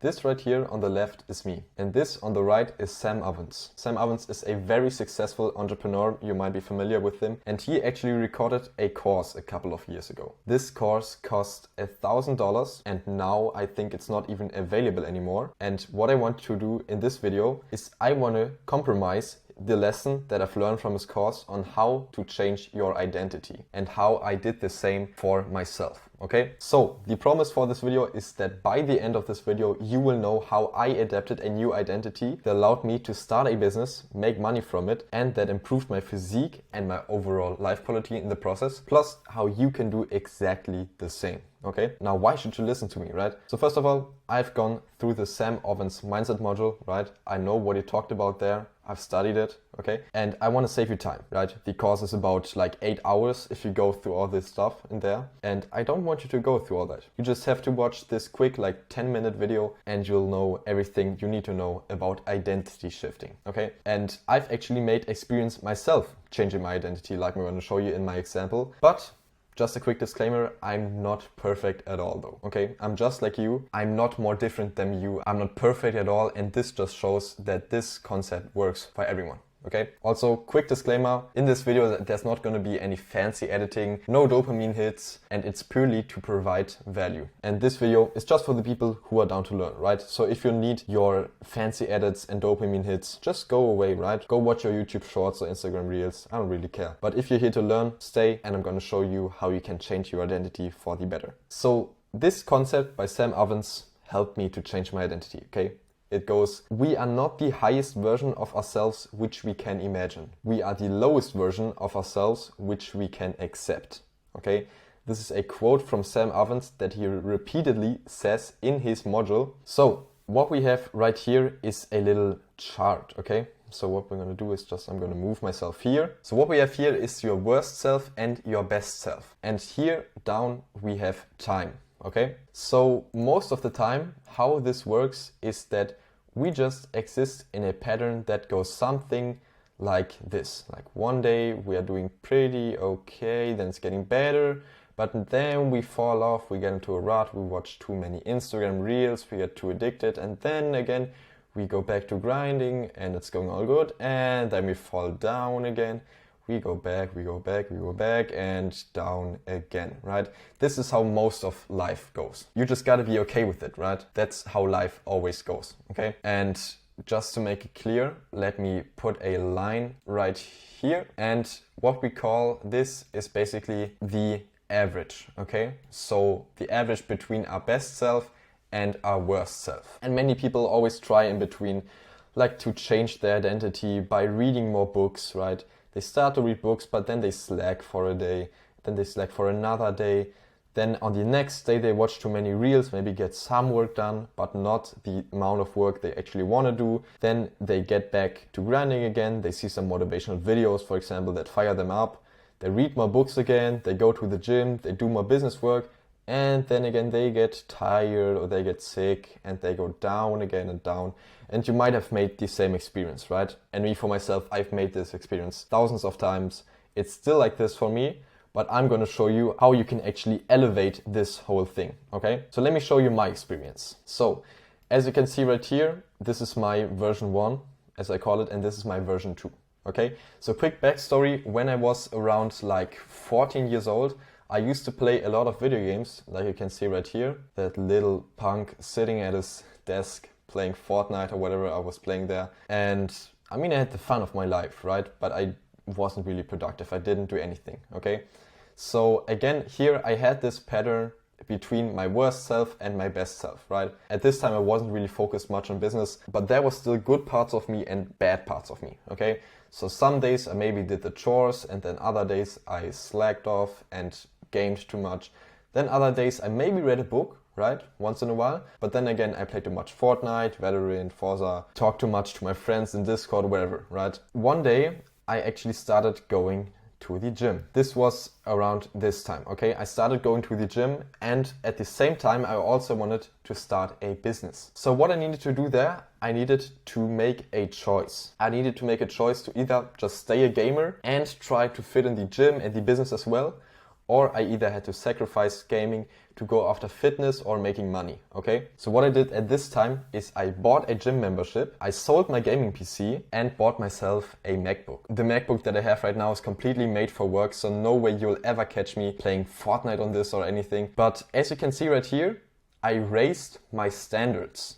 This right here on the left is me, and this on the right is Sam Ovens. Sam Ovens is a very successful entrepreneur, you might be familiar with him, and he actually recorded a course a couple of years ago. This course cost $1,000 and now I think it's not even available anymore. And what I want to do in this video is I want to compromise the lesson that I've learned from his course on how to change your identity and how I did the same for myself. Okay, so the promise for this video is that by the end of this video you will know how I adapted a new identity that allowed me to start a business, make money from it, and that improved my physique and my overall life quality in the process, plus how you can do exactly the same. Okay, now why should you listen to me, right? So first of all, I've gone through the Sam Ovens mindset module, right? I know what he talked about there. I've studied it, okay? And I want to save you time, right? The course is about like 8 hours if you go through all this stuff in there. And I don't want you to go through all that. You just have to watch this quick like 10-minute video and you'll know everything you need to know about identity shifting, okay? And I've actually made experience myself changing my identity like I'm going to show you in my example. But just a quick disclaimer, I'm not perfect at all though, okay? I'm just like you. I'm not more different than you. I'm not perfect at all, and this just shows that this concept works for everyone. Okay. Also, quick disclaimer, in this video there's not going to be any fancy editing, no dopamine hits, and it's purely to provide value. And this video is just for the people who are down to learn, right? So if you need your fancy edits and dopamine hits, just go away, right? Go watch your YouTube shorts or Instagram reels. I don't really care. But if you're here to learn, stay, and I'm going to show you how you can change your identity for the better. So this concept by Sam Ovens helped me to change my identity, okay? It goes, we are not the highest version of ourselves which we can imagine. We are the lowest version of ourselves which we can accept. Okay? This is a quote from Sam Ovens that he repeatedly says in his module. So what we have right here is a little chart, okay? So what we're going to do is I'm going to move myself here. So what we have here is your worst self and your best self. And here down we have time. Okay, so most of the time how this works is that we just exist in a pattern that goes something like this. Like one day we are doing pretty okay, then it's getting better, but then we fall off, we get into a rut, we watch too many Instagram reels, we get too addicted, and then again we go back to grinding and it's going all good, and then we fall down again. We go back, we go back, we go back, and down again, right? This is how most of life goes. You just gotta be okay with it, right? That's how life always goes, okay? And just to make it clear, let me put a line right here. And what we call this is basically the average, okay? So the average between our best self and our worst self. And many people always try in between, like to change their identity by reading more books, right? They start to read books, but then they slack for a day, then they slack for another day. Then on the next day, they watch too many reels, maybe get some work done, but not the amount of work they actually want to do. Then they get back to grinding again. They see some motivational videos, for example, that fire them up. They read more books again. They go to the gym. They do more business work. And then again, they get tired or they get sick and they go down again and down. And you might have made the same experience, right? And me, for myself, I've made this experience thousands of times. It's still like this for me, but I'm going to show you how you can actually elevate this whole thing, okay? So let me show you my experience. So as you can see right here, this is my version 1, as I call it, and this is my version 2, okay? So quick backstory, when I was around like 14 years old, I used to play a lot of video games, like you can see right here. That little punk sitting at his desk playing Fortnite or whatever I was playing there. And I mean, I had the fun of my life, right? But I wasn't really productive. I didn't do anything, okay? So again, here I had this pattern between my worst self and my best self, right? At this time, I wasn't really focused much on business, but there was still good parts of me and bad parts of me, okay? So some days I maybe did the chores, and then other days I slacked off and gamed too much. Then other days I maybe read a book, right? Once in a while. But then again, I played too much Fortnite, Valorant, Forza, talked too much to my friends in Discord, whatever, right? One day I actually started going to the gym. This was around this time, okay? I started going to the gym, and at the same time I also wanted to start a business. So what I needed to do there, I needed to make a choice. I needed to make a choice to either just stay a gamer and try to fit in the gym and the business as well, or I either had to sacrifice gaming to go after fitness or making money, okay? So what I did at this time is I bought a gym membership, I sold my gaming PC and bought myself a MacBook. The MacBook that I have right now is completely made for work, so no way you'll ever catch me playing Fortnite on this or anything. But as you can see right here, I raised my standards,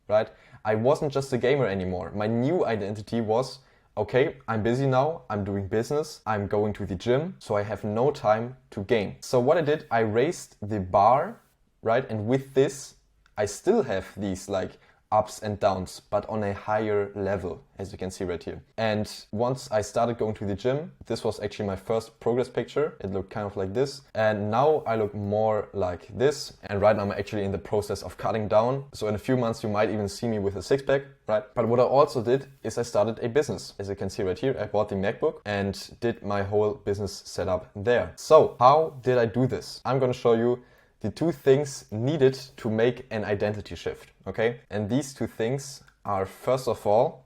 right? I wasn't just a gamer anymore. My new identity was, okay, I'm busy now, I'm doing business, I'm going to the gym, so I have no time to game. So what I did, I raised the bar, right? And with this, I still have these like ups and downs, but on a higher level, as you can see right here. And once I started going to the gym, this was actually my first progress picture. It looked kind of like this. And now I look more like this. And right now I'm actually in the process of cutting down. So in a few months, you might even see me with a six-pack, right? But what I also did is I started a business. As you can see right here, I bought the MacBook and did my whole business setup there. So how did I do this? I'm going to show you the two things needed to make an identity shift, okay? And these two things are, first of all,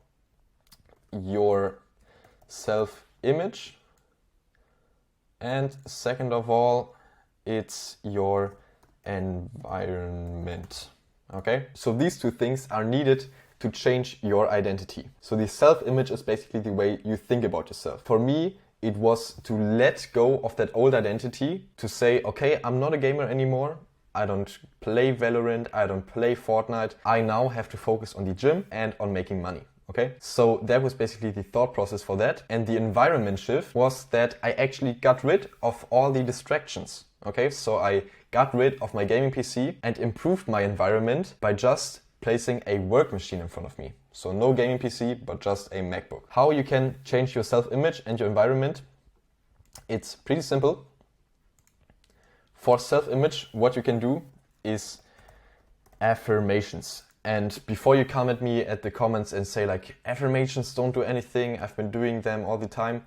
your self-image, and second of all, it's your environment, okay? So these two things are needed to change your identity. So the self-image is basically the way you think about yourself. For me, it was to let go of that old identity, to say, okay, I'm not a gamer anymore. I don't play Valorant, I don't play Fortnite. I now have to focus on the gym and on making money, okay? So that was basically the thought process for that. And the environment shift was that I actually got rid of all the distractions, okay? So I got rid of my gaming PC and improved my environment by just placing a work machine in front of me. So no gaming PC, but just a MacBook. How you can change your self-image and your environment? It's pretty simple. For self-image, what you can do is affirmations. And before you come at me at the comments and say like, affirmations don't do anything, I've been doing them all the time.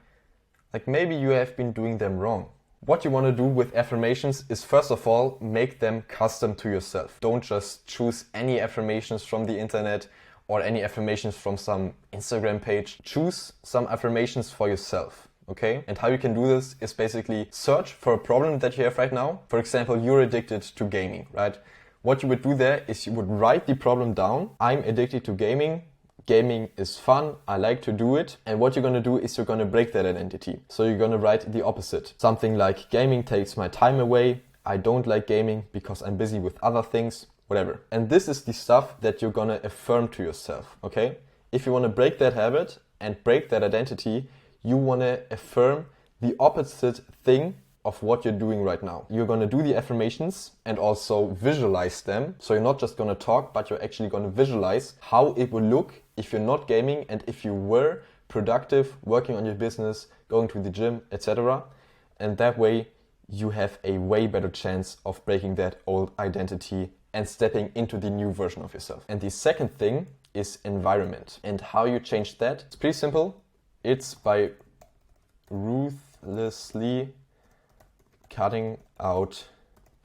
Like maybe you have been doing them wrong. What you want to do with affirmations is, first of all, make them custom to yourself. Don't just choose any affirmations from the internet or any affirmations from some Instagram page. Choose some affirmations for yourself, okay? And how you can do this is basically search for a problem that you have right now. For example, you're addicted to gaming, right? What you would do there is you would write the problem down. I'm addicted to gaming. Gaming is fun, I like to do it. And what you're gonna do is you're gonna break that identity. So you're gonna write the opposite. Something like, gaming takes my time away, I don't like gaming because I'm busy with other things, whatever. And this is the stuff that you're gonna affirm to yourself, okay? If you wanna break that habit and break that identity, you wanna affirm the opposite thing of what you're doing right now. You're gonna do the affirmations and also visualize them. So you're not just gonna talk, but you're actually gonna visualize how it would look if you're not gaming and if you were productive, working on your business, going to the gym, etc. And that way you have a way better chance of breaking that old identity and stepping into the new version of yourself. And the second thing is environment. And how you change that? It's pretty simple. It's by ruthlessly cutting out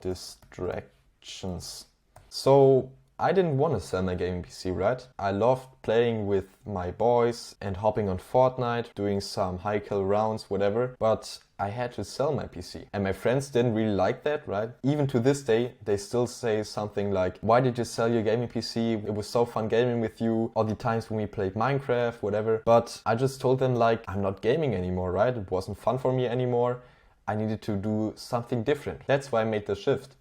distractions. So I didn't want to sell my gaming PC, right? I loved playing with my boys and hopping on Fortnite, doing some high kill rounds, whatever, but I had to sell my PC. And my friends didn't really like that, right? Even to this day, they still say something like, why did you sell your gaming PC? It was so fun gaming with you, all the times when we played Minecraft, whatever. But I just told them like, I'm not gaming anymore, right? It wasn't fun for me anymore. I needed to do something different. That's why I made the shift.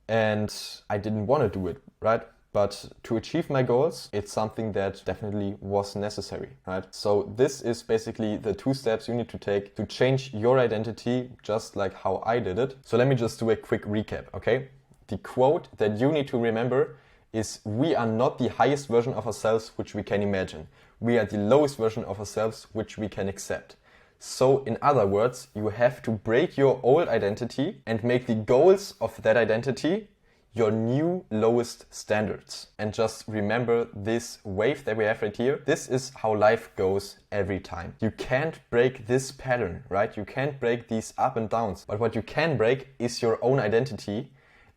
And I didn't want to do it, right? But to achieve my goals, it's something that definitely was necessary, right? So this is basically the two steps you need to take to change your identity, just like how I did it. So let me just do a quick recap, okay? The quote that you need to remember is, we are not the highest version of ourselves which we can imagine. We are the lowest version of ourselves which we can accept. So in other words, you have to break your old identity and make the goals of that identity your new lowest standards. And just remember this wave that we have right here. This is how life goes every time. You can't break this pattern, right? You can't break these up and downs. But what you can break is your own identity,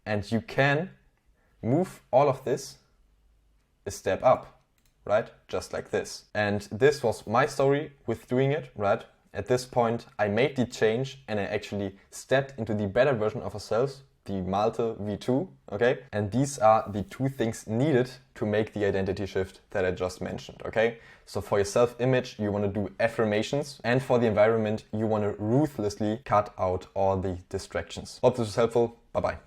and you can move all of this a step up, right? Just like this. And this was my story with doing it, right? At this point, I made the change and I actually stepped into the better version of ourselves, the Malte V2, okay? And these are the two things needed to make the identity shift that I just mentioned, okay? So for your self-image, you want to do affirmations, and for the environment, you want to ruthlessly cut out all the distractions. Hope this was helpful. Bye-bye.